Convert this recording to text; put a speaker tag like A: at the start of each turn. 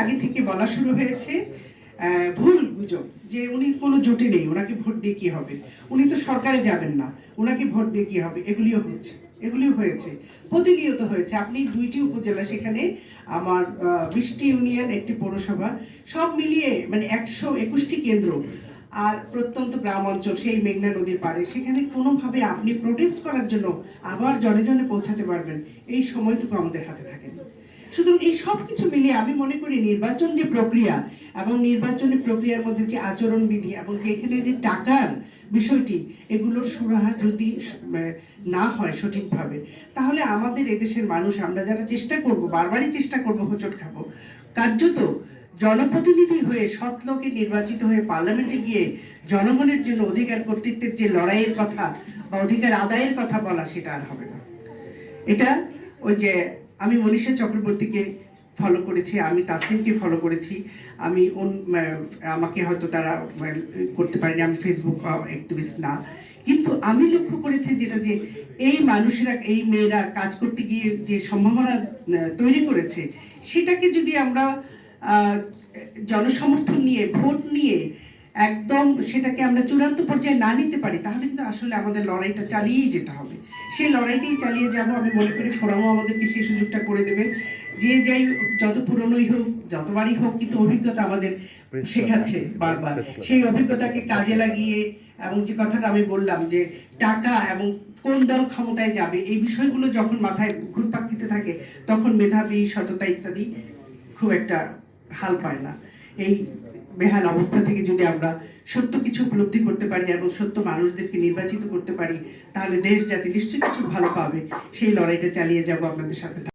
A: আগে থেকে বলা শুরু হয়েছে ভুল গুজব যে উনি কোনো জোটে নেই, ওনাকে ভোট দিয়ে কি হবে, উনি তো সরকারে যাবেন না, ওনাকে ভোট দিয়ে কি হবে, এগুলিও হয়েছে, প্রতিনিয়ত হয়েছে। আপনি 2টি উপজেলা, সেখানে আমার 20টি ইউনিয়ন, একটি পৌরসভা, সব মিলিয়ে মানে 121টি কেন্দ্র আর প্রত্যন্ত গ্রাম অঞ্চল, সেই মেঘনা নদীর পাড়ে, সেখানে কোনোভাবে আপনি প্রোটেস্ট করার জন্য আবার জনে জনে পৌঁছাতে পারবেন এই সময়টুকু আমাদের হাতে থাকে না। সুতরাং এই সব কিছু মিলিয়ে আমি মনে করি নির্বাচন যে প্রক্রিয়া এবং নির্বাচনী প্রক্রিয়ার মধ্যে যে আচরণবিধি এবং যে এখানে যে টাকার বিষয়টি, এগুলোর সুরাহা যদি না হয় সঠিকভাবে, তাহলে আমাদের এদেশের মানুষ, আমরা যারা চেষ্টা করব, বারবারই চেষ্টা করব হোঁচট খাবো। কার্যত জনপ্রতিনিধি হয়ে সৎ লোকে নির্বাচিত হয়ে পার্লামেন্টে গিয়ে জনগণের জন্য অধিকার কর্তৃত্বের যে লড়াইয়ের কথা বা অধিকার আদায়ের কথা বলা, সেটা আর হবে না। এটা ওই যে আমি মনীষা চক্রবর্তীকে ফলো করেছি, আমি তাসলিমকে ফলো করেছি, আমি আমাকে হয়তো তারা করতে পারেনি, আমি ফেসবুক অ্যাক্টিভিস্ট না, কিন্তু আমি লক্ষ্য করেছি যেটা যে এই মানুষেরা, এই মেয়েরা কাজ করতে গিয়ে যে সম্ভাবনা তৈরি করেছে, সেটাকে যদি আমরা জনসমর্থন নিয়ে, ভোট নিয়ে একদম সেটাকে আমরা চূড়ান্ত পর্যায়ে না নিতে পারি, তাহলে কিন্তু আসলে আমাদের লড়াইটা চালিয়েই যেতে হবে। সেই লড়াইটাই চালিয়ে যাব। আমি মনে করি ফোরামও আমাদেরকে সেই সুযোগটা করে দেবে। যে যাই, যত পুরনোই হোক, যতবারই হোক, কিন্তু অভিজ্ঞতা আমাদের শেখাচ্ছে বারবার। সেই অভিজ্ঞতাকে কাজে লাগিয়ে, এবং যে কথাটা আমি বললাম যে টাকা এবং কোন দল ক্ষমতায় যাবে, এই বিষয়গুলো যখন মাথায় ঘুরপাক খেতে থাকে, তখন মেধাবী, সততা ইত্যাদি খুব একটা হাল পায় না। এই বেহাল অবস্থা থেকে যদি আমরা সত্য কিছু উপলব্ধি করতে পারি এবং সত্য মানুষদেরকে নির্বাচিত করতে পারি, তাহলে দেশ জাতি নিশ্চয়ই কিছু ভালো পাবে। সেই লড়াইটা চালিয়ে যাব আপনাদের সাথে।